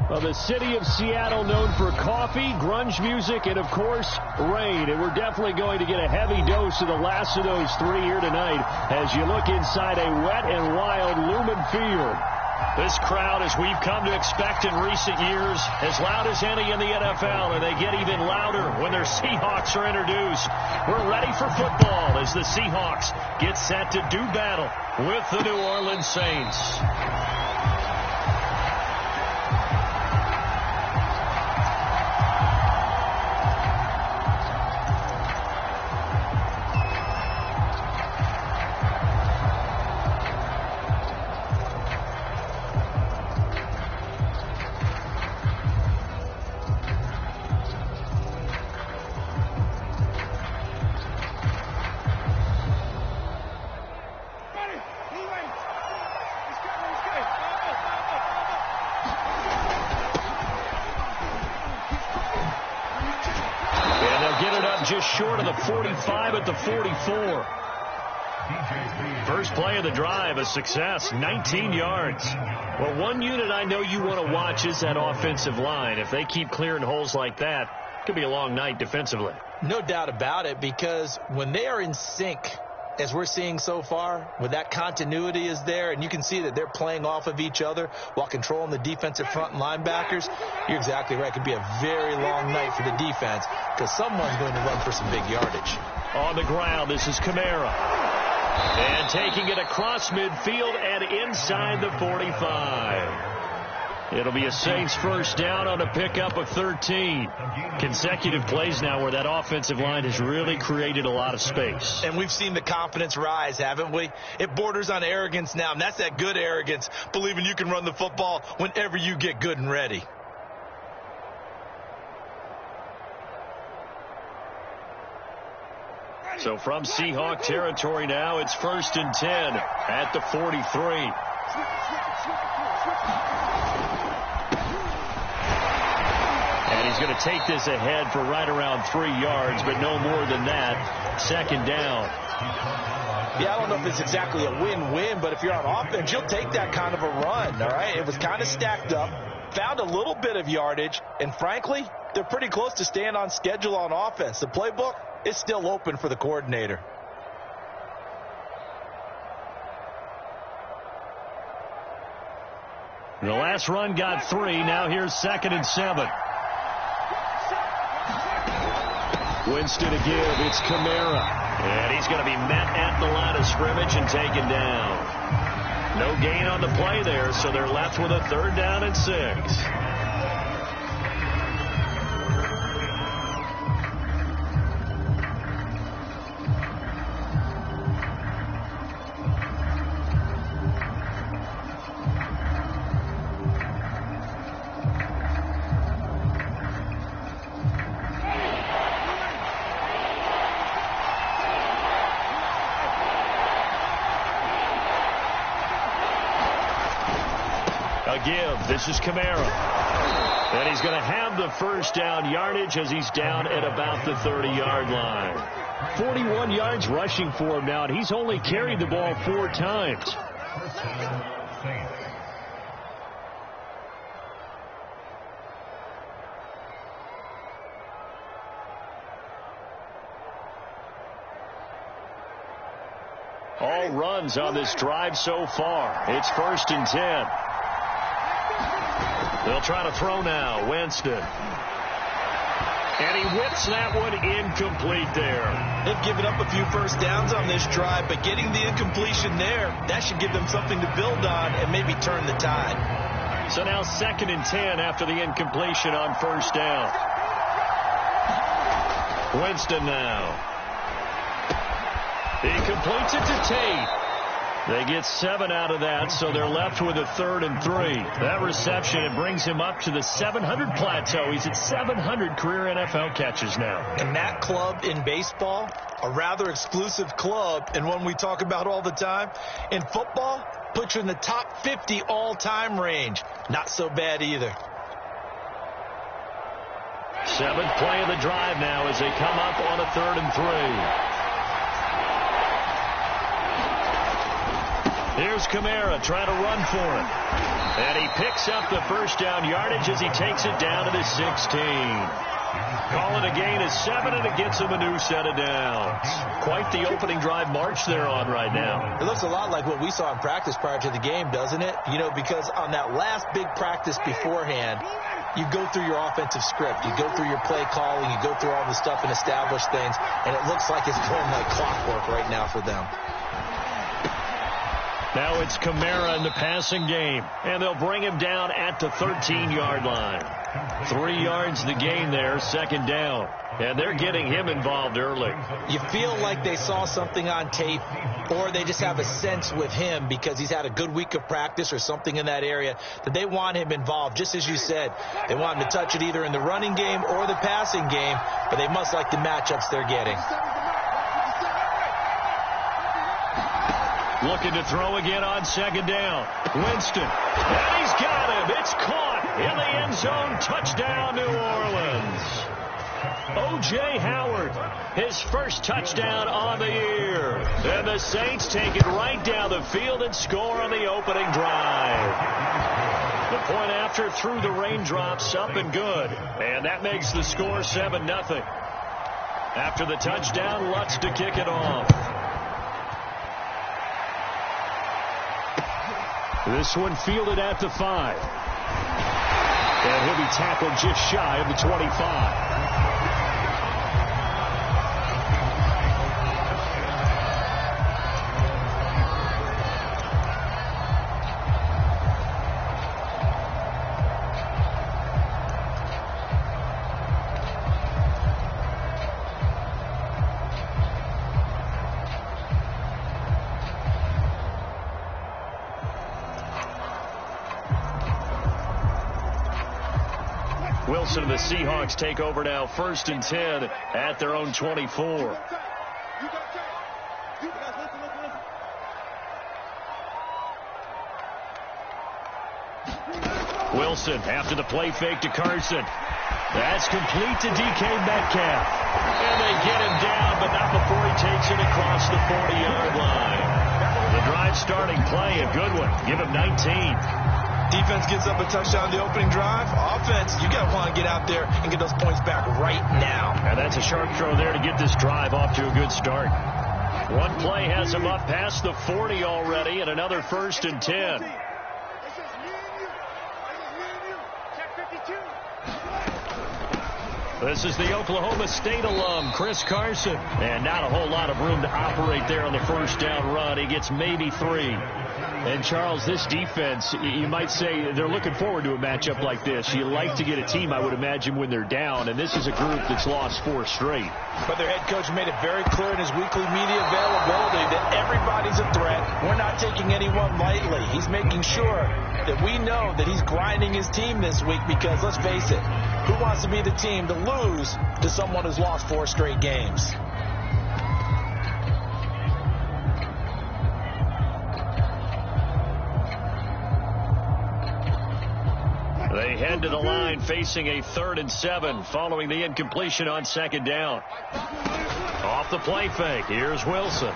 Well, the city of Seattle known for coffee, grunge music, and, of course, rain. And we're definitely going to get a heavy dose of the last of those three here tonight as you look inside a wet and wild Lumen Field. This crowd, as we've come to expect in recent years, as loud as any in the NFL, and they get even louder when their Seahawks are introduced. We're ready for football as the Seahawks get set to do battle with the New Orleans Saints. Just short of the 45 at the 44. First play of the drive, a success, 19 yards. Well, one unit I know you want to watch is that offensive line. If they keep clearing holes like that, it could be a long night defensively. No doubt about it, because when they are in sync, as we're seeing so far, when that continuity is there, and you can see that they're playing off of each other while controlling the defensive front and linebackers, you're exactly right. It could be a very long night for the defense because someone's going to run for some big yardage. On the ground, this is Kamara. And taking it across midfield and inside the 45. It'll be a Saints first down on a pickup of 13. Consecutive plays now where that offensive line has really created a lot of space. And we've seen the confidence rise, haven't we? It borders on arrogance now, and that's that good arrogance, believing you can run the football whenever you get good and ready. So from Seahawk territory now, it's 1st and 10 at the 43. And he's going to take this ahead for right around 3 yards, but no more than that. Second down. Yeah, I don't know if it's exactly a win-win, but if you're on offense, you'll take that kind of a run, all right? It was kind of stacked up, found a little bit of yardage, and frankly, they're pretty close to staying on schedule on offense. The playbook is still open for the coordinator. The last run got 3. Now here's 2nd and 7. Winston to give. It's Kamara. And he's going to be met at the line of scrimmage and taken down. No gain on the play there, so they're left with a 3rd down and 6. This is Kamara. And he's going to have the first down yardage as he's down at about the 30-yard line. 41 yards rushing for him now, and he's only carried the ball 4 times. All runs on this drive so far. It's 1st and 10. They'll try to throw now. Winston. And he whips that one incomplete there. They've given up a few first downs on this drive, but getting the incompletion there, that should give them something to build on and maybe turn the tide. So now 2nd and 10 after the incompletion on first down. Winston now. He completes it to Tate. They get 7 out of that, so they're left with a 3rd and 3. That reception, it brings him up to the 700 plateau. He's at 700 career NFL catches now. And that club in baseball, a rather exclusive club, and one we talk about all the time. In football, puts you in the top 50 all-time range. Not so bad either. 7th play of the drive now as they come up on a 3rd and 3. Here's Kamara trying to run for it. And he picks up the first down yardage as he takes it down to the 16. Call it a gain of 7, and it gets him a new set of downs. Quite the opening drive march they're on right now. It looks a lot like what we saw in practice prior to the game, doesn't it? You know, because on that last big practice beforehand, you go through your offensive script. You go through your play calling. You go through all the stuff and establish things. And it looks like it's going like clockwork right now for them. Now it's Kamara in the passing game, and they'll bring him down at the 13-yard line. 3 yards the gain there, second down. And they're getting him involved early. You feel like they saw something on tape, or they just have a sense with him because he's had a good week of practice or something in that area that they want him involved. Just as you said, they want him to touch it either in the running game or the passing game, but they must like the matchups they're getting. Looking to throw again on second down. Winston. And he's got him. It's caught in the end zone. Touchdown, New Orleans. O.J. Howard, his first touchdown on the year. And the Saints take it right down the field and score on the opening drive. The point after through the raindrops, up and good. And that makes the score 7-0. After the touchdown, Lutz to kick it off. This one fielded at the 5. And he'll be tackled just shy of the 25. Wilson and the Seahawks take over now, 1st and 10 at their own 24. Wilson after the play fake to Carson. That's complete to DK Metcalf. And they get him down, but not before he takes it across the 40-yard line. The drive starting play, a good one. Give him 19. Defense gets up a touchdown the opening drive. Offense, you got to want to get out there and get those points back right now. And that's a sharp throw there to get this drive off to a good start. One play has him up past the 40 already, and another 1st and 10. This is the Oklahoma State alum, Chris Carson. And not a whole lot of room to operate there on the first down run. He gets maybe 3. And, Charles, this defense, you might say they're looking forward to a matchup like this. You like to get a team, I would imagine, when they're down. And this is a group that's lost 4 straight. But their head coach made it very clear in his weekly media availability that everybody's a threat. We're not taking anyone lightly. He's making sure that we know that he's grinding his team this week because, let's face it, who wants to be the team to lose to someone who's lost 4 straight games? They head to the line facing a 3rd and 7 following the incompletion on second down. Off the play fake. Here's Wilson.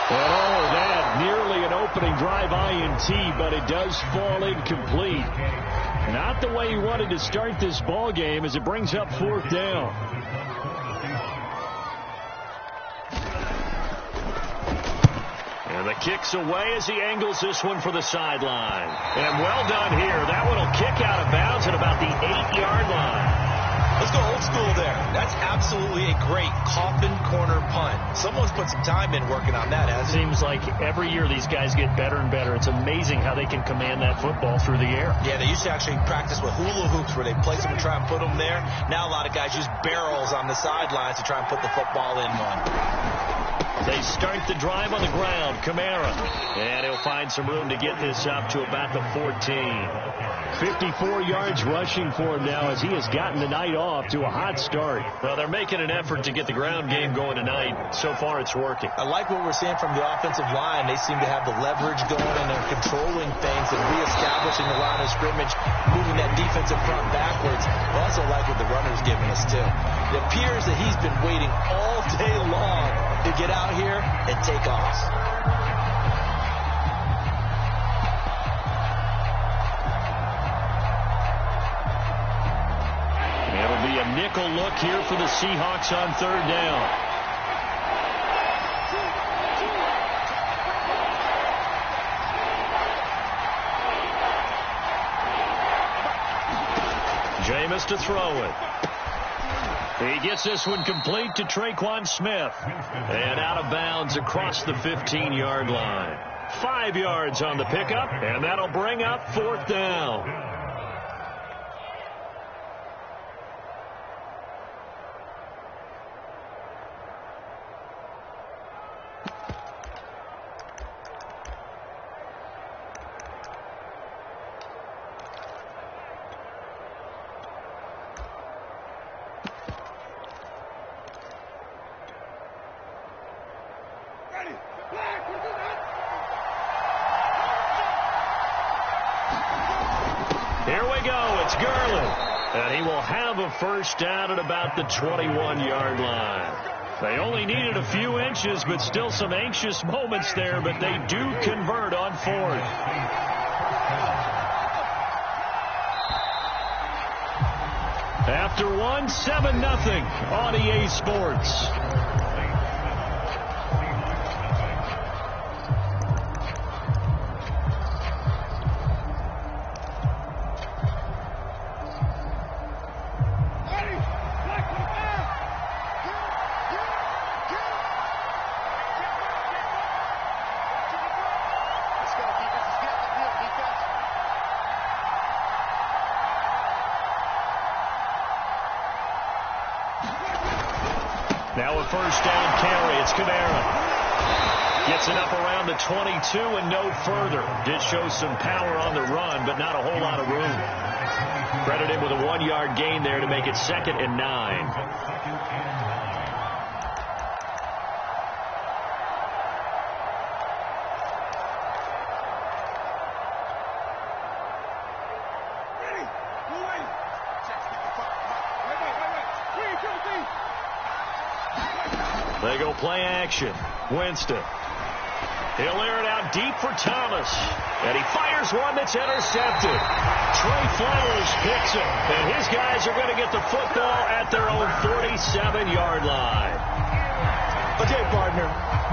Oh, that nearly an opening drive INT, but it does fall incomplete. Not the way he wanted to start this ball game as it brings up 4th down. And the kick's away as he angles this one for the sideline. And well done here. That one will kick out of bounds at about the 8-yard line. Let's go old school there. That's absolutely a great coffin corner punt. Someone's put some time in working on that, hasn't it? Seems like every year these guys get better and better. It's amazing how they can command that football through the air. Yeah, they used to actually practice with hula hoops where they place them and try and put them there. Now a lot of guys use barrels on the sidelines to try and put the football in one. They start the drive on the ground. Kamara. And he'll find some room to get this up to about the 14. 54 yards rushing for him now as he has gotten the night off to a hot start. Well, they're making an effort to get the ground game going tonight. So far, it's working. I like what we're seeing from the offensive line. They seem to have the leverage going, and they're controlling things and reestablishing the line of scrimmage, moving that defensive front backwards. I also like what the runner's giving us, too. It appears that he's been waiting all day long to get out here and take off. nickel look here for the Seahawks on third down. Jameis to throw it. He gets this one complete to Traquan Smith. And out of bounds across the 15-yard line. 5 yards on the pickup, and that'll bring up fourth down. Here we go. It's Garland. And he will have a first down at about the 21-yard line. They only needed a few inches, but still some anxious moments there, but they do convert on fourth. After one, 7-0 on EA Sports. Now a first down carry. It's Kamara. Gets it up around the 22 and no further. Did show some power on the run, but not a whole lot of room. Credit him with a 1-yard gain there to make it 2nd and 9. They go play action. Winston. He'll air it out deep for Thomas. And he fires one that's intercepted. Trey Flowers picks it. And his guys are going to get the football at their own 47-yard line. Okay, partner.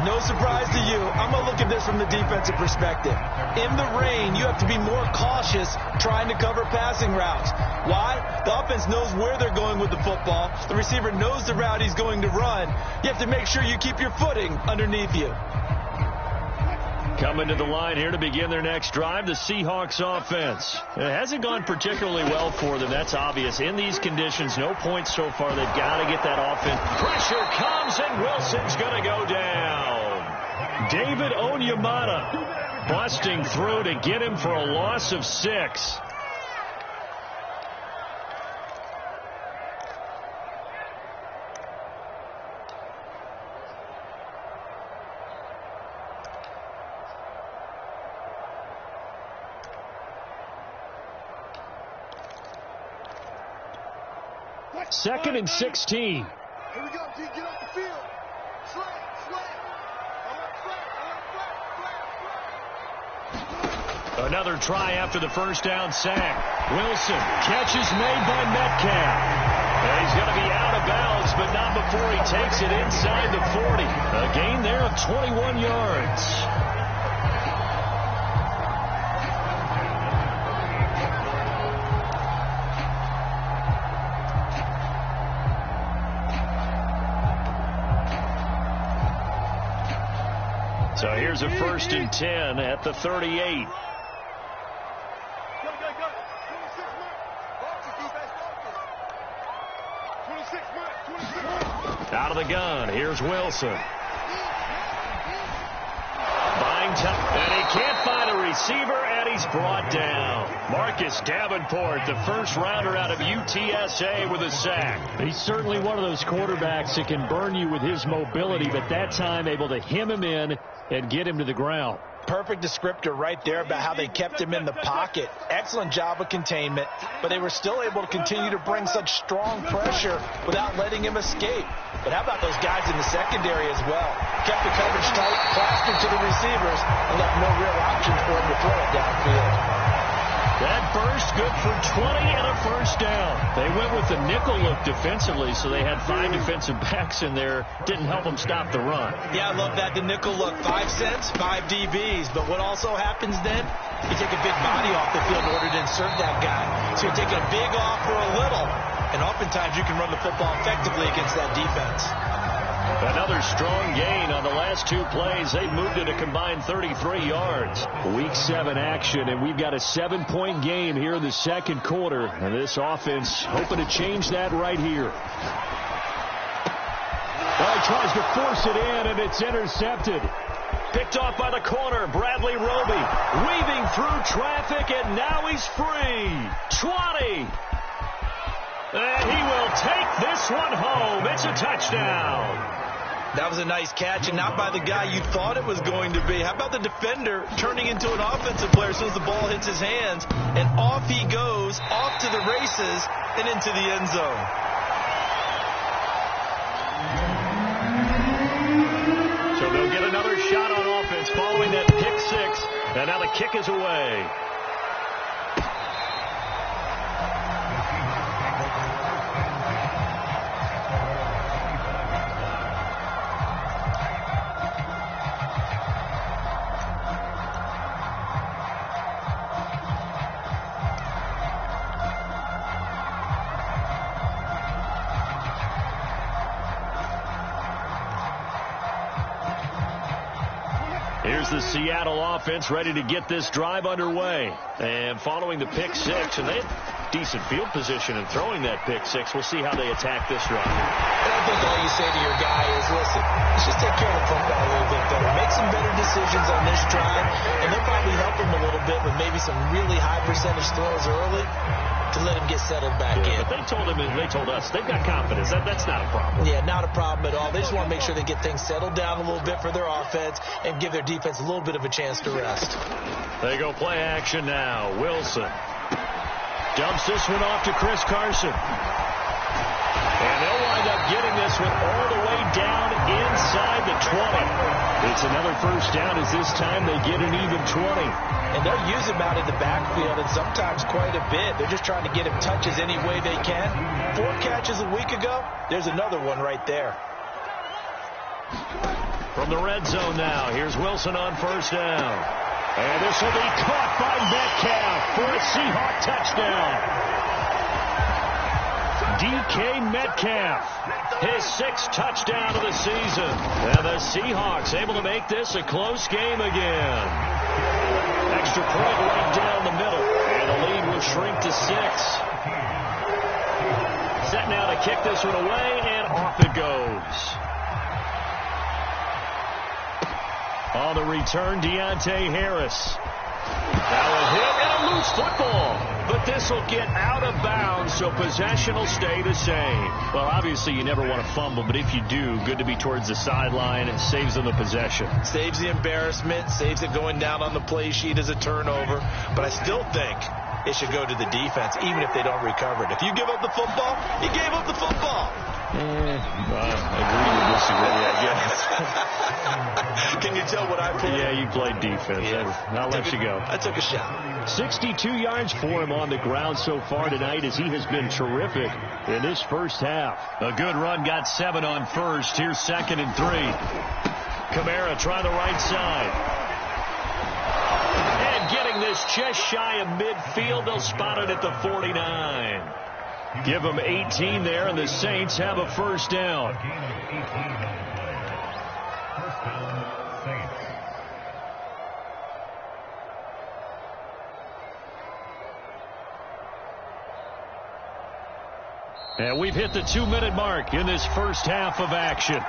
No surprise to you. I'm going to look at this from the defensive perspective. In the rain, you have to be more cautious trying to cover passing routes. Why? The offense knows where they're going with the football. The receiver knows the route he's going to run. You have to make sure you keep your footing underneath you. Coming to the line here to begin their next drive, the Seahawks offense. It hasn't gone particularly well for them. That's obvious. In these conditions, no points so far. They've got to get that offense. Pressure comes, and Wilson's going to go down. David Onyemata busting through to get him for a loss of 6. Second and 16. Here we go, G. Get off the field. Another try after the first down sack. Wilson, catches made by Metcalf. And he's going to be out of bounds, but not before he takes it inside the 40. A gain there of 21 yards. So here's a 1st and 10 at the 38. Out of the gun, here's Wilson. Buying time, and he can't find a receiver, and he's brought down. Marcus Davenport, the first rounder out of UTSA, with a sack. He's certainly one of those quarterbacks that can burn you with his mobility, but that time able to hem him in and get him to the ground. Perfect descriptor right there about how they kept him in the pocket. Excellent job of containment, but they were still able to continue to bring such strong pressure without letting him escape. But how about those guys in the secondary as well? Kept the coverage tight, plastered to the receivers, and left no real options for him to throw it downfield. That burst good for 20 and a first down. They went with the nickel look defensively, so they had 5 defensive backs in there. Didn't help them stop the run. Yeah, I love that. The nickel look, 5 cents, 5 DBs. But what also happens then, you take a big body off the field in order to insert that guy. So you're taking a big off for a little. And oftentimes you can run the football effectively against that defense. Another strong gain on the last 2 plays. They moved it a combined 33 yards. Week 7 action, and we've got a 7-point game here in the second quarter. And this offense hoping to change that right here. Well, he tries to force it in, and it's intercepted. Picked off by the corner, Bradley Roby. Weaving through traffic, and now he's free. 20. And he will take this one home. It's a touchdown. That was a nice catch, and not by the guy you thought it was going to be. How about the defender turning into an offensive player as soon as the ball hits his hands, and off he goes, off to the races, and into the end zone. So they'll get another shot on offense following that pick 6, and now the kick is away. Here's the Seattle offense ready to get this drive underway. And following the pick 6, and they had decent field position in throwing that pick 6. We'll see how they attack this drive. And I think all you say to your guy is, listen, let's just take care of the football a little bit better. Make some better decisions on this drive, and they'll probably help him a little bit with maybe some really high percentage throws early to let him get settled back in. But they told him, and they told us, they've got confidence. That's not a problem. Yeah, not a problem at all. They just want to make sure they get things settled down a little bit for their offense and give their defense a little bit of a chance to rest. They go play action now. Wilson dumps this one off to Chris Carson. And they'll wind up getting this one all the way down inside the 20. It's another first down as this time they get an even 20. And they'll use him out in the backfield, and sometimes quite a bit. They're just trying to get him touches any way they can. 4 catches a week ago. There's another one right there. From the red zone now, here's Wilson on first down. And this will be caught by Metcalf for a Seahawk touchdown. DK Metcalf, his 6th touchdown of the season. And the Seahawks able to make this a close game again. Extra point right down the middle. And the lead will shrink to 6. Set now to kick this one away, and off it goes. On the return, Deontay Harris. Now a hit and a loose football. But this will get out of bounds, so possession will stay the same. Well, obviously you never want to fumble, but if you do, good to be towards the sideline. It saves them the possession. Saves the embarrassment, saves it going down on the play sheet as a turnover. But I still think it should go to the defense, even if they don't recover it. If you give up the football, you gave up the football. Agree to disagree, I guess. Can you tell what I played? Yeah, you played defense. Yeah. I'll let you go. I took a shot. 62 yards for him on the ground so far tonight, as he has been terrific in this first half. A good run, got 7 on first. Here's 2nd and 3. Kamara try the right side. And getting this just shy of midfield. They'll spot it at the 49. Give them 18 there, and the Saints have a first down. And we've hit the 2-minute mark in this first half of action.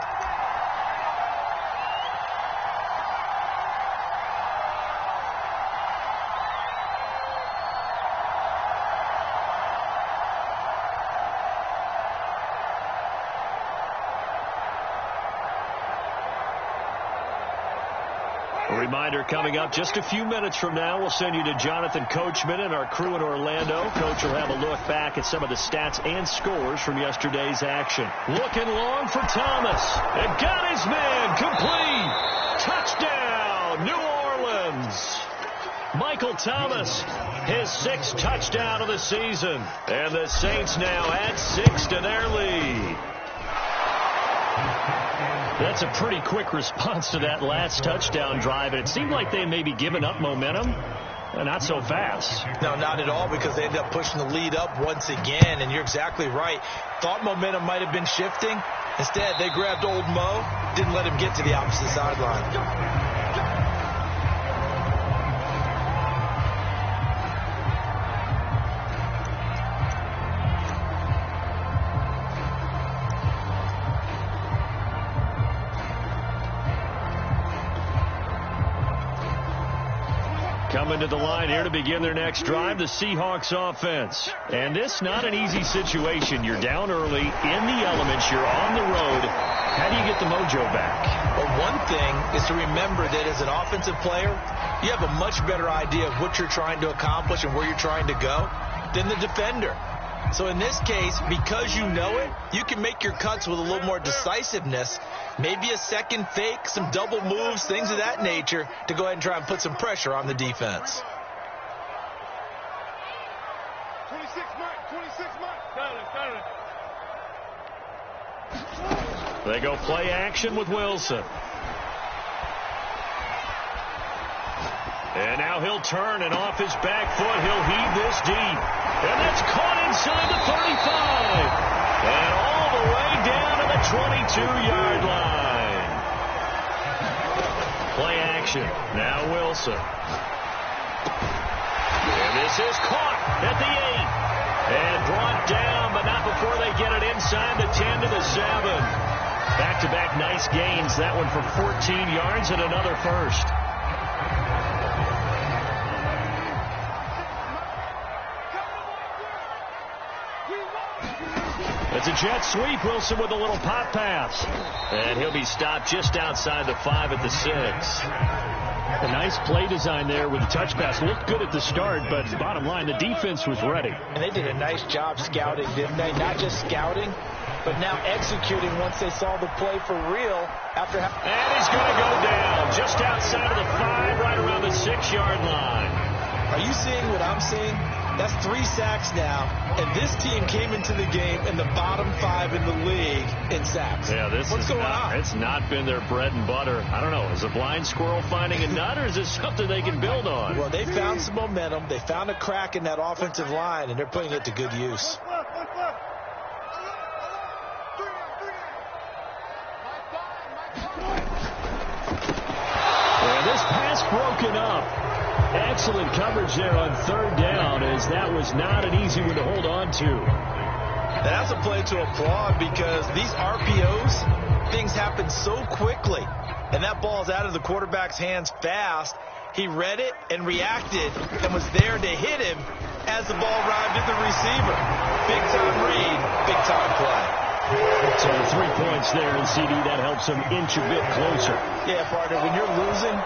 A reminder coming up just a few minutes from now, we'll send you to Jonathan Coachman and our crew in Orlando. Coach will have a look back at some of the stats and scores from yesterday's action. Looking long for Thomas. And got his man complete. Touchdown, New Orleans. Michael Thomas, his 6th touchdown of the season. And the Saints now add 6 to their lead. That's a pretty quick response to that last touchdown drive. And it seemed like they may be giving up momentum. Not so fast. No, not at all, because they ended up pushing the lead up once again. And you're exactly right. Thought momentum might have been shifting. Instead, they grabbed old Mo, didn't let him get to the opposite sideline. Coming to the line here to begin their next drive, the Seahawks offense. And this not an easy situation. You're down early, in the elements, you're on the road. How do you get the mojo back? Well, one thing is to remember that as an offensive player, you have a much better idea of what you're trying to accomplish and where you're trying to go than the defender. So in this case, because you know it, you can make your cuts with a little more decisiveness. Maybe a second fake, some double moves, things of that nature to go ahead and try and put some pressure on the defense. 26 Mike. They go play action with Wilson. And now he'll turn, and off his back foot, he'll heave this deep. And that's caught inside the 35. And all the way down to the 22-yard line. Play action. Now Wilson. And this is caught at the 8. And brought down, but not before they get it inside the 10 to the 7. Back-to-back nice gains. That one for 14 yards and another first. It's a jet sweep. Wilson with a little pop pass. And he'll be stopped just outside the 5 at the 6. A nice play design there with the touch pass. Looked good at the start, but bottom line, the defense was ready. And they did a nice job scouting, didn't they? Not just scouting, but now executing once they saw the play for real. And he's going to go down just outside of the 5, right around the 6-yard line. Are you seeing what I'm seeing? That's 3 sacks now, and this team came into the game in the bottom 5 in the league in sacks. Yeah, what's going on? It's not been their bread and butter. I don't know. Is a blind squirrel finding a nut, or is it something they can build on? Well, they found some momentum. They found a crack in that offensive line, and they're putting it to good use. And this pass broken up. Excellent coverage there on 3rd down, as that was not an easy one to hold on to. That's a play to applaud, because these RPOs, things happen so quickly. And that ball's out of the quarterback's hands fast. He read it and reacted and was there to hit him as the ball arrived at the receiver. Big-time read, big-time play. So 3 points there, and CD, that helps him inch a bit closer. Yeah, partner, when you're losing,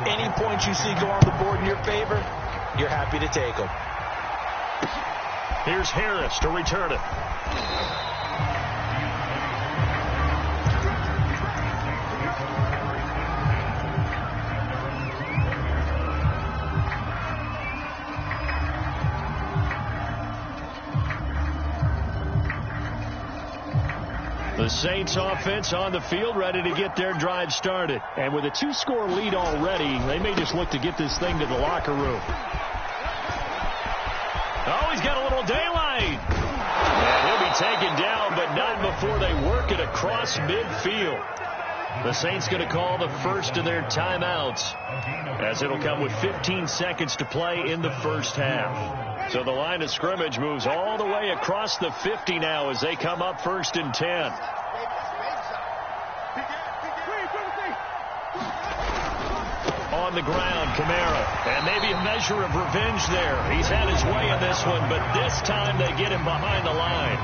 any points you see go on the board in your favor, you're happy to take them. Here's Harris to return it. The Saints offense on the field, ready to get their drive started. And with a 2-score lead already, they may just look to get this thing to the locker room. Oh, he's got a little daylight. And he'll be taken down, but not before they work it across midfield. The Saints going to call the first of their timeouts, as it'll come with 15 seconds to play in the first half. So the line of scrimmage moves all the way across the 50 now as they come up 1st and 10. On the ground, Kamara. And maybe a measure of revenge there. He's had his way in this one, but this time they get him behind the line.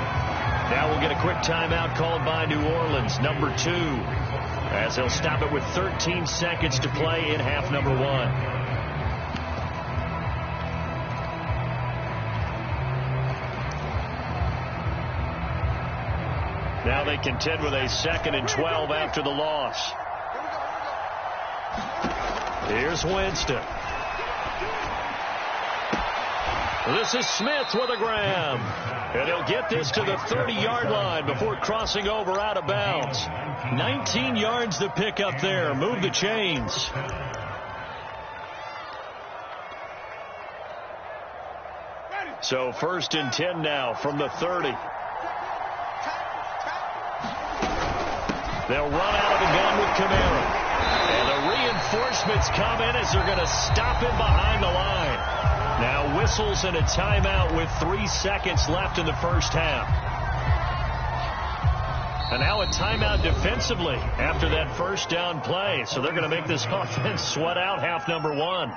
Now we'll get a quick timeout called by New Orleans, number 2, as they'll stop it with 13 seconds to play in half number 1. Now they contend with a 2nd and 12 after the loss. Here's Winston. This is Smith with a grab. And he'll get this to the 30-yard line before crossing over out of bounds. 19 yards to pick up there. Move the chains. So 1st and 10 now from the 30. They'll run out of the gun with Kamara. And the reinforcements come in as they're going to stop him behind the line. Now whistles and a timeout with 3 seconds left in the first half. And now a timeout defensively after that first down play. So they're going to make this offense sweat out half number 1.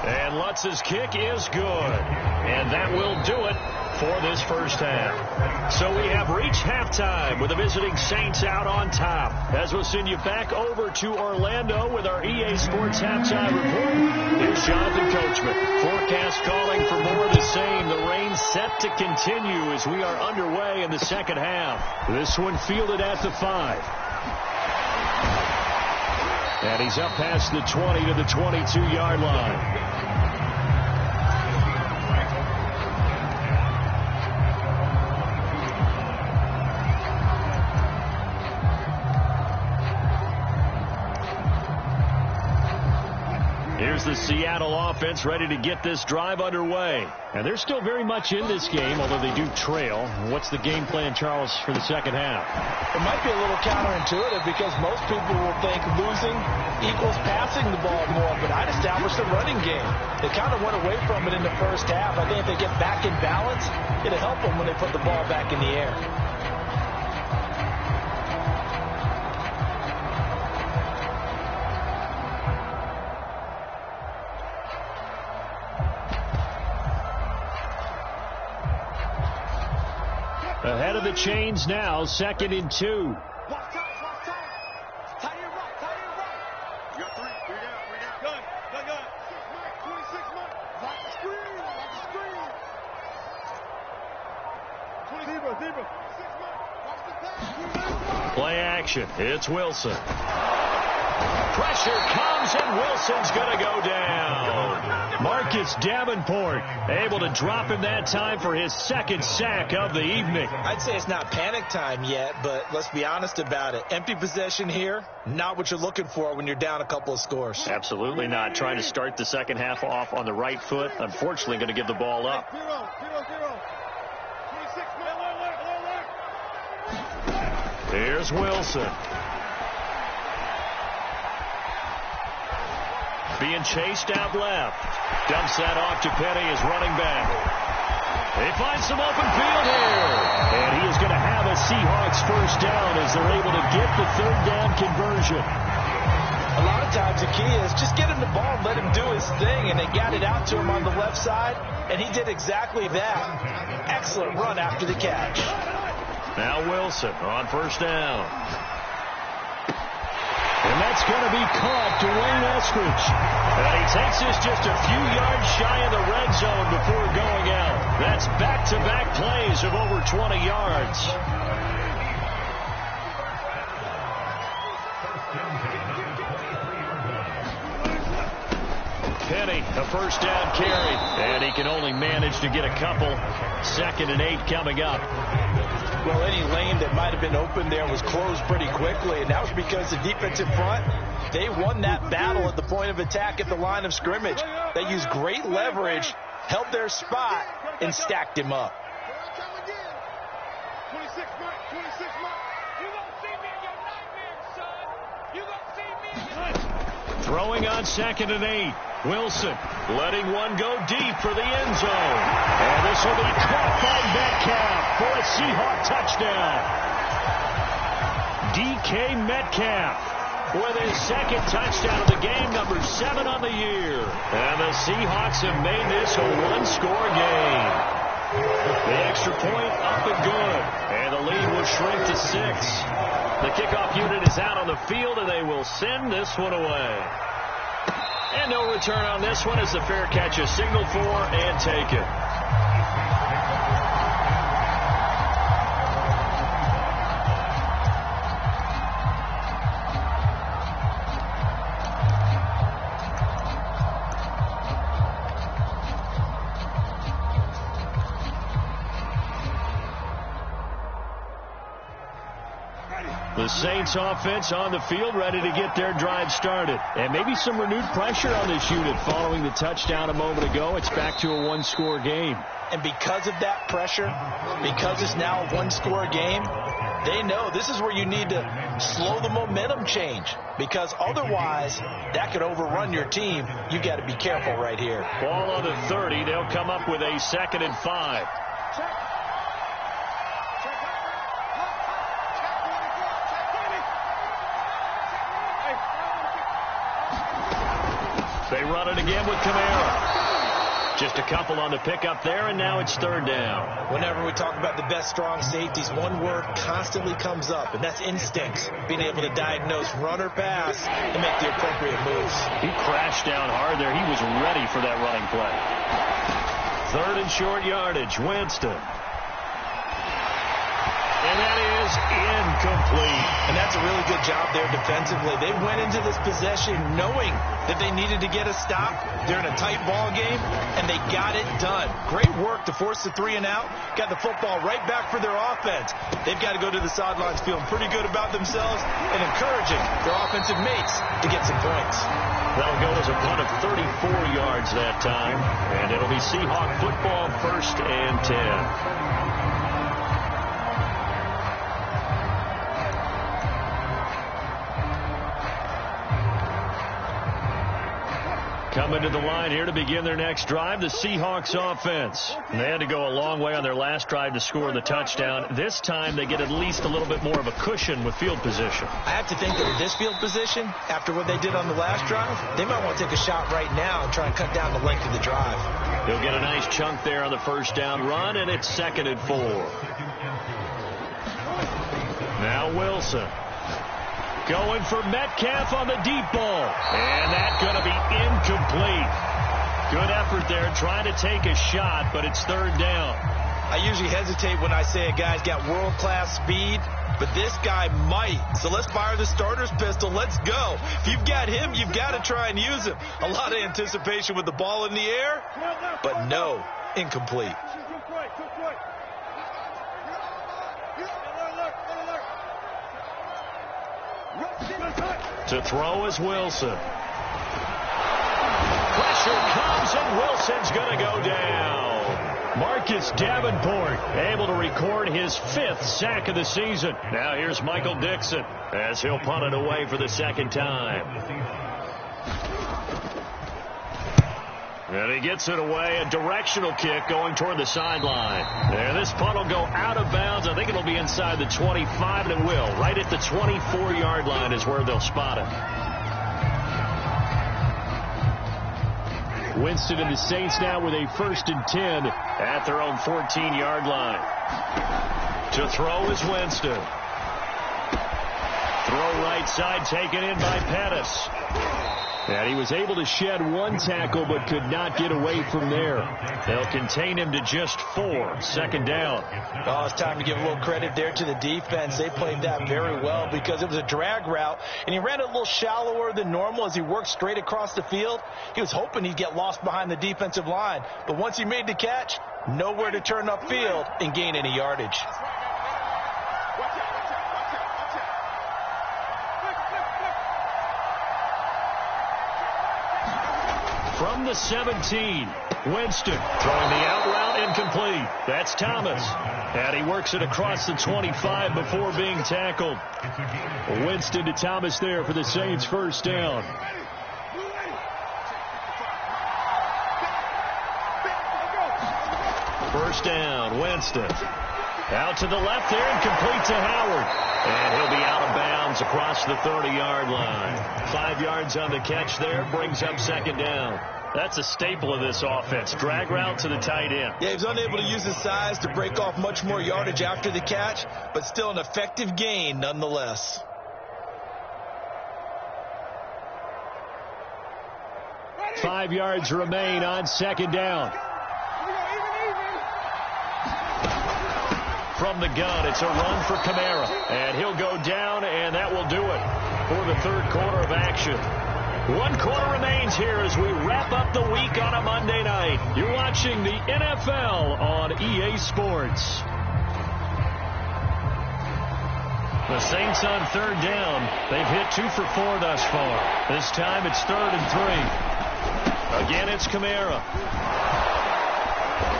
And Lutz's kick is good. And that will do it for this first half. So we have reached halftime with the visiting Saints out on top. As we'll send you back over to Orlando with our EA Sports Halftime Report, here's Jonathan Coachman. Forecast calling for more of the same. The rain set to continue as we are underway in the second half. This one fielded at the 5. And he's up past the 20 to the 22-yard line. Here's the Seattle offense ready to get this drive underway. And they're still very much in this game, although they do trail. What's the game plan, Charles, for the second half? It might be a little counterintuitive because most people will think losing equals passing the ball more, but I'd establish the running game. They kind of went away from it in the first half. I think if they get back in balance, it'll help them when they put the ball back in the air. Ahead of the chains now, 2nd and 2. Watch out. Tight end right. You got 3 down. Gun. 26 Mike. Watch the screen. Zebra. 26 Mike. Watch the pass. Play action. It's Wilson. Pressure comes, and Wilson's going to go down. Marcus Davenport able to drop him that time for his 2nd sack of the evening. I'd say it's not panic time yet, but let's be honest about it. Empty possession here, not what you're looking for when you're down a couple of scores. Absolutely not. Trying to start the second half off on the right foot. Unfortunately, going to give the ball up. 0. 26 Here's Wilson. Being chased out left. Dumps that off to Petty as running back. They find some open field here. And he is going to have a Seahawks first down as they're able to get the 3rd down conversion. A lot of times the key is just get him the ball and let him do his thing, and they got it out to him on the left side, and he did exactly that. Excellent run after the catch. Now Wilson on first down. And that's going to be caught to Wayne Eskridge. And he takes this just a few yards shy of the red zone before going out. That's back-to-back plays of over 20 yards. Penny, a first down carry. And he can only manage to get a couple. 2nd and 8 coming up. Well, any lane that might have been open there was closed pretty quickly, and that was because the defensive front, they won that battle at the point of attack at the line of scrimmage. They used great leverage, held their spot, and stacked him up. 26 Mike. You gonna see me in your nightmares, son. You gonna see me in your... Throwing on 2nd and 8. Wilson letting one go deep for the end zone. And this will be caught by Metcalf for a Seahawk touchdown. DK Metcalf with his 2nd touchdown of the game, number 7 on the year. And the Seahawks have made this a 1-score game. The extra point up and good. And the lead will shrink to 6. The kickoff unit is out on the field, and they will send this one away. And no return on this one as the fair catch is signaled for and taken. The Saints offense on the field, ready to get their drive started. And maybe some renewed pressure on this unit following the touchdown a moment ago. It's back to a one-score game. And because of that pressure, because it's now a one-score game, they know this is where you need to slow the momentum change, because otherwise that could overrun your team. You've got to be careful right here. Ball on the 30. They'll come up with a 2nd and 5. They run it again with Kamara. Just a couple on the pickup there, and now it's 3rd down. Whenever we talk about the best strong safeties, one word constantly comes up, and that's instincts. Being able to diagnose run or pass and make the appropriate moves. He crashed down hard there. He was ready for that running play. 3rd and short yardage. Winston. And that is incomplete. And that's a really good job there defensively. They went into this possession knowing that they needed to get a stop. They're in a tight ball game, and they got it done. Great work to force the 3 and out. Got the football right back for their offense. They've got to go to the sidelines feeling pretty good about themselves and encouraging their offensive mates to get some points. That'll go as a punt of 34 yards that time, and it'll be Seahawk football, 1st and 10. Coming to the line here to begin their next drive, the Seahawks offense. And they had to go a long way on their last drive to score the touchdown. This time they get at least a little bit more of a cushion with field position. I have to think that with this field position, after what they did on the last drive, they might want to take a shot right now and try and cut down the length of the drive. He'll get a nice chunk there on the 1st down run, and it's 2nd and 4. Now Wilson. Going for Metcalf on the deep ball. And that's going to be incomplete. Good effort there trying to take a shot, but it's 3rd down. I usually hesitate when I say a guy's got world-class speed, but this guy might. So let's fire the starter's pistol. Let's go. If you've got him, you've got to try and use him. A lot of anticipation with the ball in the air, but no, incomplete. To throw is Wilson. Pressure comes, and Wilson's going to go down. Marcus Davenport able to record his 5th sack of the season. Now here's Michael Dixon as he'll punt it away for the 2nd time. And he gets it away, a directional kick going toward the sideline. And this punt will go out of bounds. I think it'll be inside the 25, and it will. Right at the 24-yard line is where they'll spot it. Winston and the Saints now with a 1st and 10 at their own 14-yard line. To throw is Winston. Throw right side taken in by Pettis. And he was able to shed 1 tackle but could not get away from there. They'll contain him to just 4. 2nd down. Oh, it's time to give a little credit there to the defense. They played that very well because it was a drag route, and he ran it a little shallower than normal as he worked straight across the field. He was hoping he'd get lost behind the defensive line, but once he made the catch, nowhere to turn upfield and gain any yardage. From the 17, Winston throwing the out route incomplete. That's Thomas. And he works it across the 25 before being tackled. Winston to Thomas there for the Saints' 1st down. First down, Winston. Out to the left there and complete to Howard. And he'll be out of bounds across the 30-yard line. 5 yards on the catch there, brings up 2nd down. That's a staple of this offense. Drag route to the tight end. Yeah, he was unable to use his size to break off much more yardage after the catch, but still an effective gain nonetheless. Five yards remain on 2nd down. From the gun, it's a run for Kamara. And he'll go down, and that will do it for the 3rd quarter of action. 1 quarter remains here as we wrap up the week on a Monday night. You're watching the NFL on EA Sports. The Saints on third down. They've hit 2 for 4 thus far. This time it's 3rd and 3. Again, it's Kamara.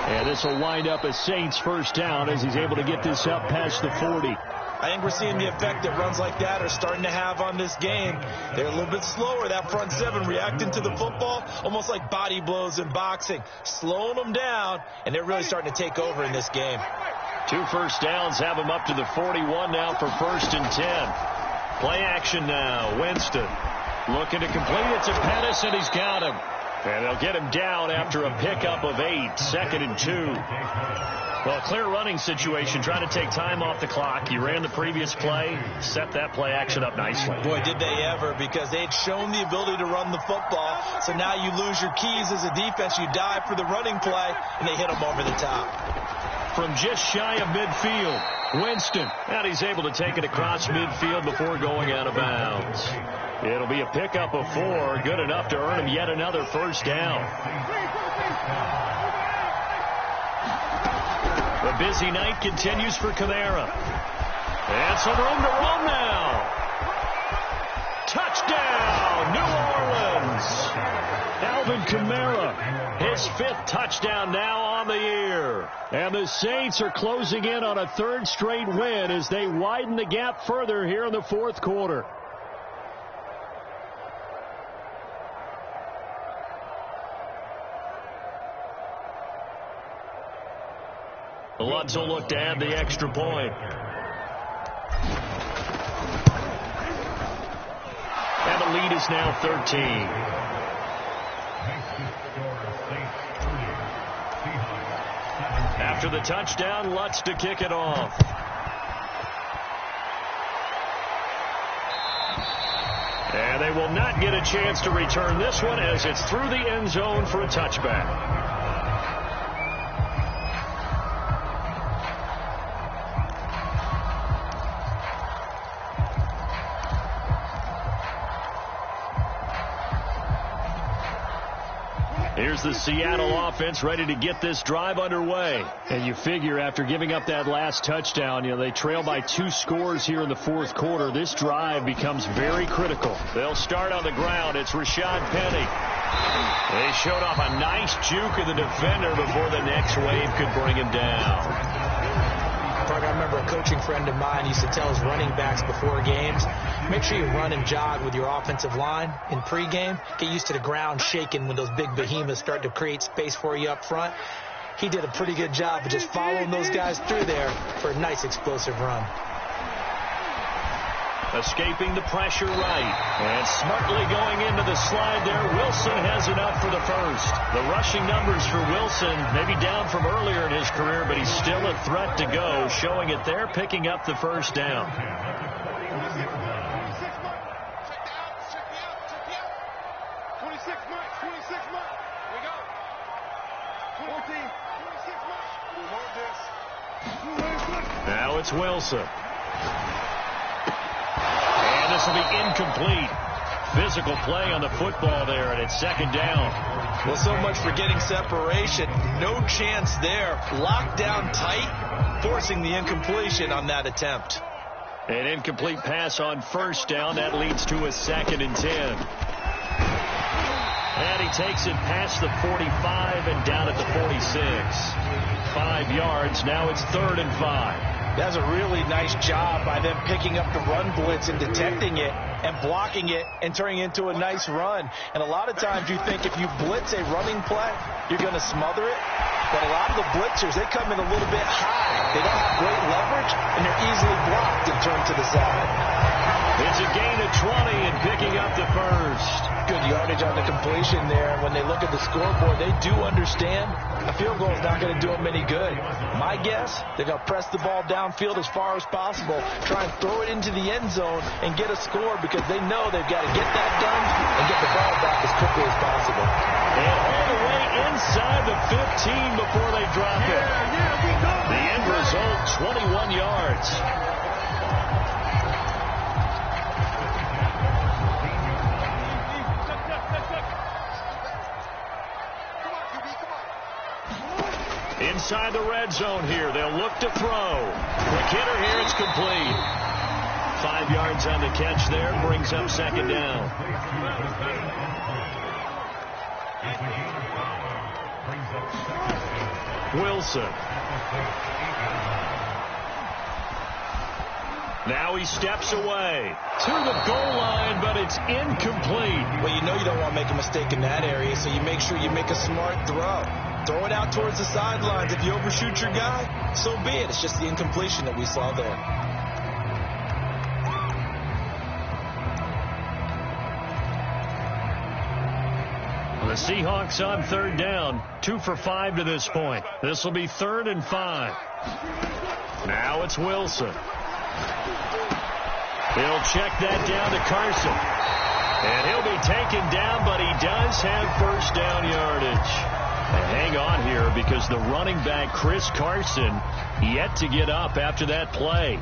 And this will wind up a Saints first down as he's able to get this up past the 40. I think we're seeing the effect that runs like that are starting to have on this game. They're a little bit slower, that front seven, reacting to the football, almost like body blows in boxing, slowing them down, and they're really starting to take over in this game. 2 first downs have them up to the 41 now for 1st and 10. Play action now. Winston looking to complete it to Pettis, and he's got him. And they'll get him down after a pickup of 8, 2nd and 2. Well, a clear running situation, trying to take time off the clock. He ran the previous play, set that play action up nicely. Boy, did they ever, because they had shown the ability to run the football. So now you lose your keys as a defense. You dive for the running play, and they hit them over the top. From just shy of midfield, Winston. And he's able to take it across midfield before going out of bounds. It'll be a pickup of 4, good enough to earn him yet another first down. The busy night continues for Kamara. And some room to run now. Touchdown, New Orleans. Alvin Kamara, his 5th touchdown now on the year. And the Saints are closing in on a 3rd straight win as they widen the gap further here in the 4th quarter. Lutz will look to add the extra point. And the lead is now 13. After the touchdown, Lutz to kick it off. And they will not get a chance to return this one as it's through the end zone for a touchback. Here's the Seattle offense ready to get this drive underway. And you figure after giving up that last touchdown, they trail by 2 scores here in the 4th quarter. This drive becomes very critical. They'll start on the ground. It's Rashad Penny. They showed off a nice juke of the defender before the next wave could bring him down. I remember a coaching friend of mine used to tell his running backs before games, make sure you run and jog with your offensive line in pregame. Get used to the ground shaking when those big behemoths start to create space for you up front. He did a pretty good job of just following those guys through there for a nice explosive run. Escaping the pressure right. And smartly going into the slide there. Wilson has enough for the first. The rushing numbers for Wilson maybe down from earlier in his career, but he's still a threat to go. Showing it there, picking up the first down. Now it's Wilson. And this will be incomplete. Physical play on the football there, and it's 2nd down. Well, so much for getting separation. No chance there. Locked down tight, forcing the incompletion on that attempt. An incomplete pass on 1st down. That leads to a 2nd and 10. And he takes it past the 45 and down at the 46. 5 yards. Now it's 3rd and 5. That's a really nice job by them picking up the run blitz and detecting it and blocking it and turning it into a nice run. And a lot of times you think if you blitz a running play, you're going to smother it. But a lot of the blitzers, they come in a little bit high. They don't have great leverage, and they're easily blocked and turned to the side. It's a gain of 20 and picking up the first. Good yardage on the completion there. When they look at the scoreboard, they do understand a field goal is not going to do them any good. My guess, they're going to press the ball downfield as far as possible, try and throw it into the end zone and get a score because they know they've got to get that done and get the ball back as quickly as possible. And all the way inside the 15 before they drop it. The end result, 21 yards. Inside the red zone here. They'll look to throw. Quick hitter here. It's complete. 5 yards on the catch there. Brings up second down. Wilson. Now he steps away to the goal line, but it's incomplete. Well, you know you don't want to make a mistake in that area, so you make sure you make a smart throw. Throw it out towards the sidelines. If you overshoot your guy, so be it. It's just the incompletion that we saw there. The Seahawks on third down, 2 for 5 to this point. This will be 3rd and 5. Now it's Wilson. He'll check that down to Carson. And he'll be taken down, but he does have first down yardage. And hang on here because the running back, Chris Carson, yet to get up after that play.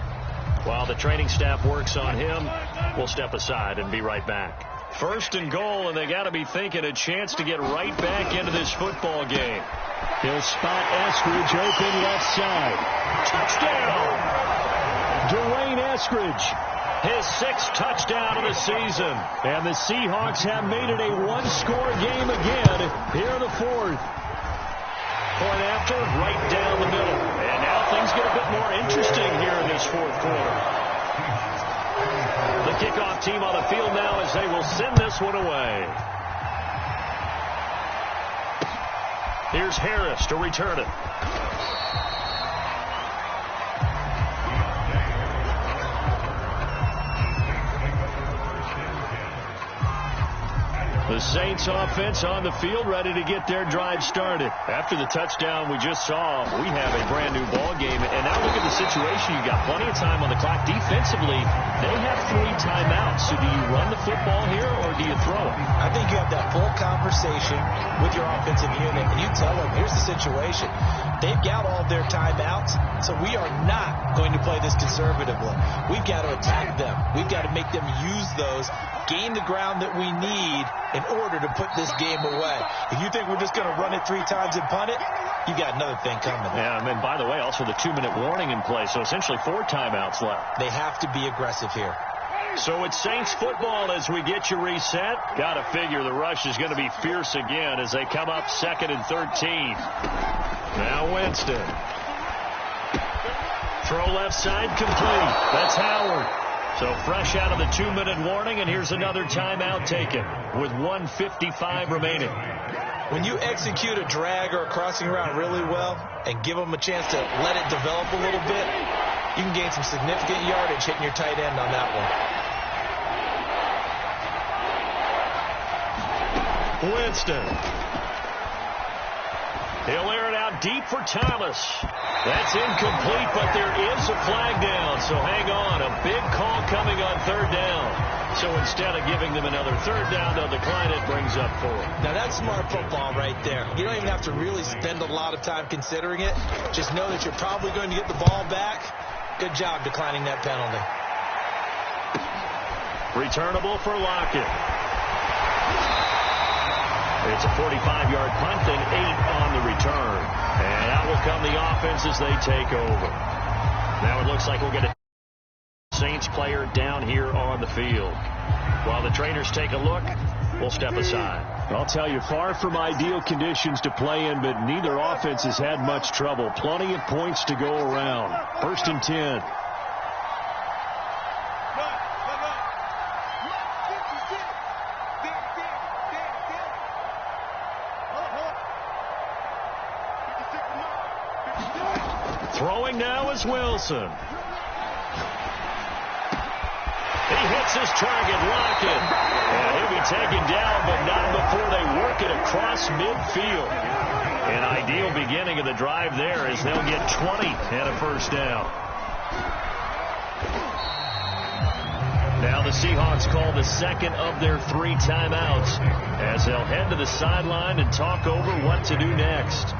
While the training staff works on him, we'll step aside and be right back. 1st and goal, and they got to be thinking a chance to get right back into this football game. He'll spot Eskridge open left side. Touchdown! Dwayne Eskridge. His 6th touchdown of the season. And the Seahawks have made it a one-score game again here in the 4th. Point after, right down the middle. And now things get a bit more interesting here in this 4th quarter. The kickoff team on the field now as they will send this one away. Here's Harris to return it. The Saints offense on the field ready to get their drive started. After the touchdown we just saw, we have a brand new ball game. And now look at the situation. You got plenty of time on the clock. Defensively, they have 3 timeouts. So do you run the football here or do you throw it? I think you have that full conversation with your offensive unit. And you tell them, here's the situation. They've got all their timeouts, so we are not going to play this conservatively. We've got to attack them. We've got to make them use those, gain the ground that we need in order to put this game away. If you think we're just going to run it 3 times and punt it, you got another thing coming. Yeah, and by the way, also the 2-minute warning in play, so essentially 4 timeouts left. They have to be aggressive here. So it's Saints football as we get you reset. Got to figure the rush is going to be fierce again as they come up 2nd and 13. Now Winston. Throw left side complete. That's Howard. So fresh out of the 2-minute warning, and here's another timeout taken with 1:55 remaining. When you execute a drag or a crossing route really well and give them a chance to let it develop a little bit, you can gain some significant yardage hitting your tight end on that one. Winston. He'll air it out deep for Thomas. That's incomplete, but there is a flag down, so hang on. A big call coming on 3rd down. So instead of giving them another 3rd down, they'll decline it, brings up 4. Now that's smart football right there. You don't even have to really spend a lot of time considering it. Just know that you're probably going to get the ball back. Good job declining that penalty. Returnable for Lockett. It's a 45-yard punt and 8 on the return. And out will come the offense as they take over. Now it looks like we'll get a Saints player down here on the field. While the trainers take a look, we'll step aside. I'll tell you, far from ideal conditions to play in, but neither offense has had much trouble. Plenty of points to go around. 1st and 10. Throwing now is Wilson. He hits his target, Lockett. And he'll be taken down, but not before they work it across midfield. An ideal beginning of the drive there as they'll get 20 and a first down. Now the Seahawks call the 2nd of their 3 timeouts as they'll head to the sideline and talk over what to do next.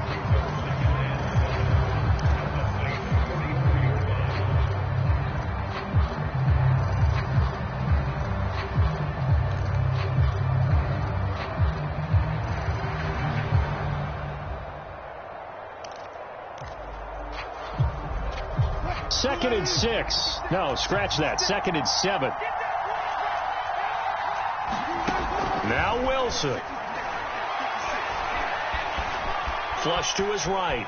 2nd and 6. No, scratch that. 2nd and 7. Now Wilson. Flush to his right.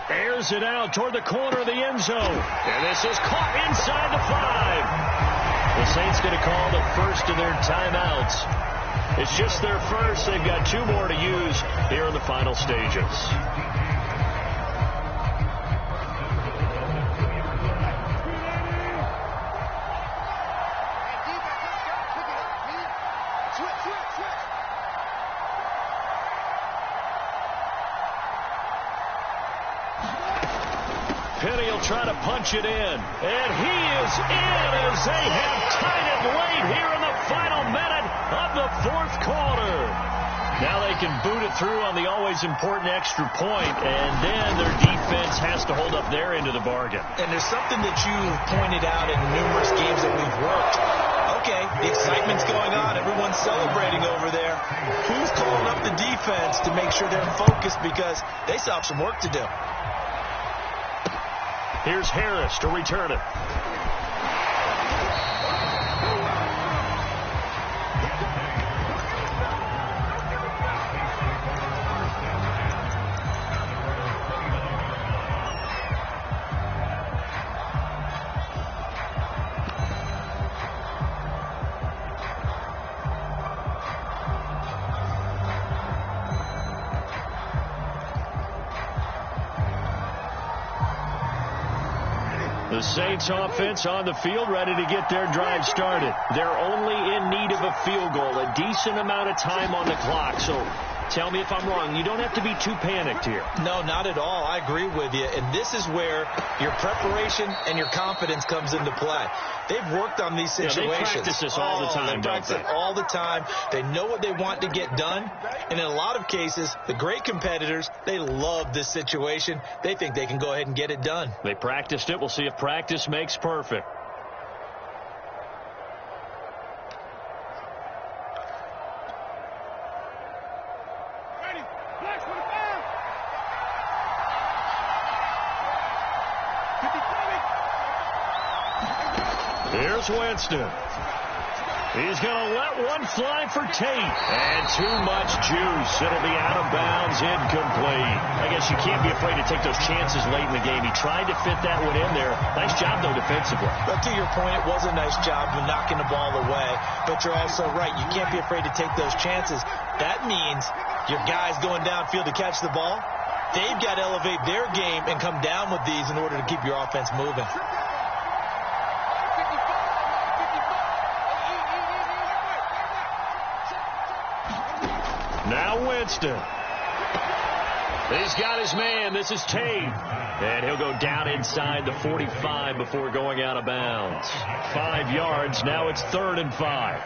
Airs it out toward the corner of the end zone. And this is caught inside the 5. The Saints going to call the first of their timeouts. It's just their first. They've got 2 more to use here in the final stages. Penny will try to punch it in. And he is in as they have tied it late here in the final minute of the 4th quarter. Now they can boot it through on the always important extra point, and then their defense has to hold up their end of the bargain. And there's something that you've pointed out in numerous games that we've worked. Okay, the excitement's going on. Everyone's celebrating over there. Who's calling up the defense to make sure they're focused, because they still have some work to do. Here's Harris to return it. The Saints offense on the field, ready to get their drive started. They're only in need of a field goal, a decent amount of time on the clock. So tell me if I'm wrong. You don't have to be too panicked here. No, not at all. I agree with you. And this is where your preparation and your confidence comes into play. They've worked on these situations. Yeah, they practice this all the time, they practice it all the time. They know what they want to get done. And in a lot of cases, the great competitors, they love this situation. They think they can go ahead and get it done. They practiced it. We'll see if practice makes perfect. Here's Winston. He's going to let one fly for Tate. And too much juice. It'll be out of bounds, incomplete. I guess you can't be afraid to take those chances late in the game. He tried to fit that one in there. Nice job, though, defensively. But to your point, it was a nice job of knocking the ball away. But you're also right. You can't be afraid to take those chances. That means your guys going downfield to catch the ball, they've got to elevate their game and come down with these in order to keep your offense moving. Now Winston. He's got his man. This is Tate. And he'll go down inside the 45 before going out of bounds. 5 yards. Now it's 3rd and 5.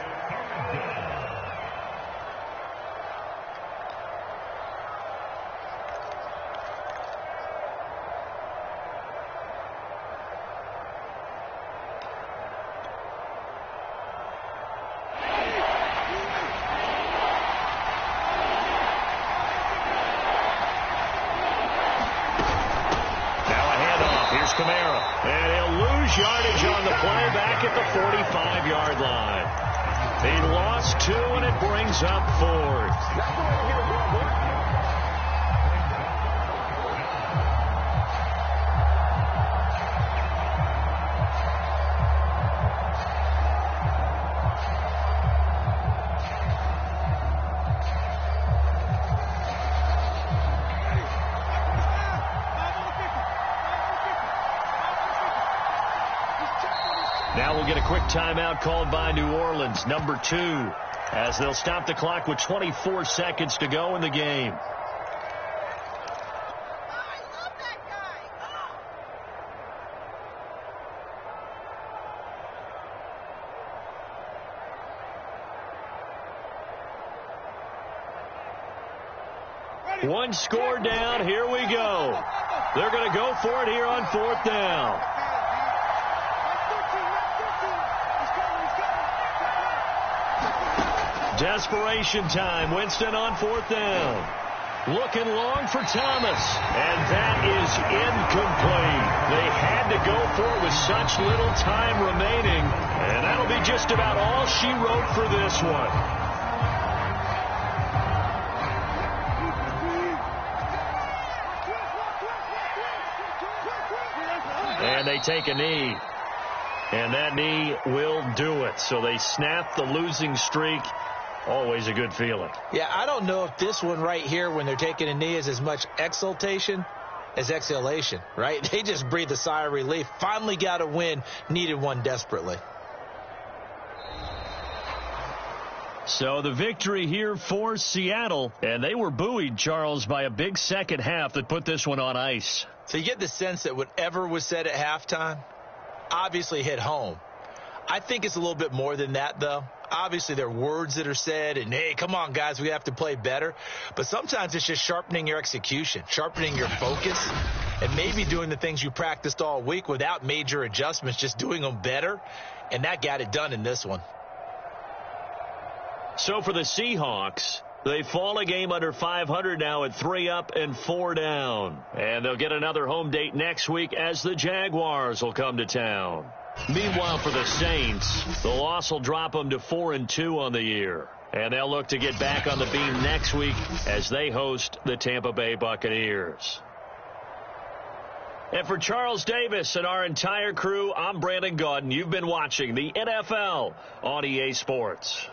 And he'll lose yardage on the play back at the 45-yard line. He lost 2, and it brings up 4th. Now we'll get a quick timeout called by New Orleans, number 2, as they'll stop the clock with 24 seconds to go in the game. One score down. Here we go. They're going to go for it here on 4th down. Desperation time. Winston on 4th down. Looking long for Thomas. And that is incomplete. They had to go for it with such little time remaining. And that'll be just about all she wrote for this one. And they take a knee. And that knee will do it. So they snap the losing streak. Always a good feeling. Yeah, I don't know if this one right here, when they're taking a knee, is as much exultation as exhalation, right? They just breathe a sigh of relief. Finally got a win, needed one desperately. So the victory here for Seattle, and they were buoyed, Charles, by a big second half that put this one on ice. So you get the sense that whatever was said at halftime obviously hit home. I think it's a little bit more than that, though. Obviously, there are words that are said, and, hey, come on, guys, we have to play better. But sometimes it's just sharpening your execution, sharpening your focus, and maybe doing the things you practiced all week without major adjustments, just doing them better. And that got it done in this one. So for the Seahawks, they fall a game under 500 now at 3 up and 4 down. And they'll get another home date next week as the Jaguars will come to town. Meanwhile, for the Saints, the loss will drop them to 4-2 on the year. And they'll look to get back on the beam next week as they host the Tampa Bay Buccaneers. And for Charles Davis and our entire crew, I'm Brandon Gaudin. You've been watching the NFL on EA Sports.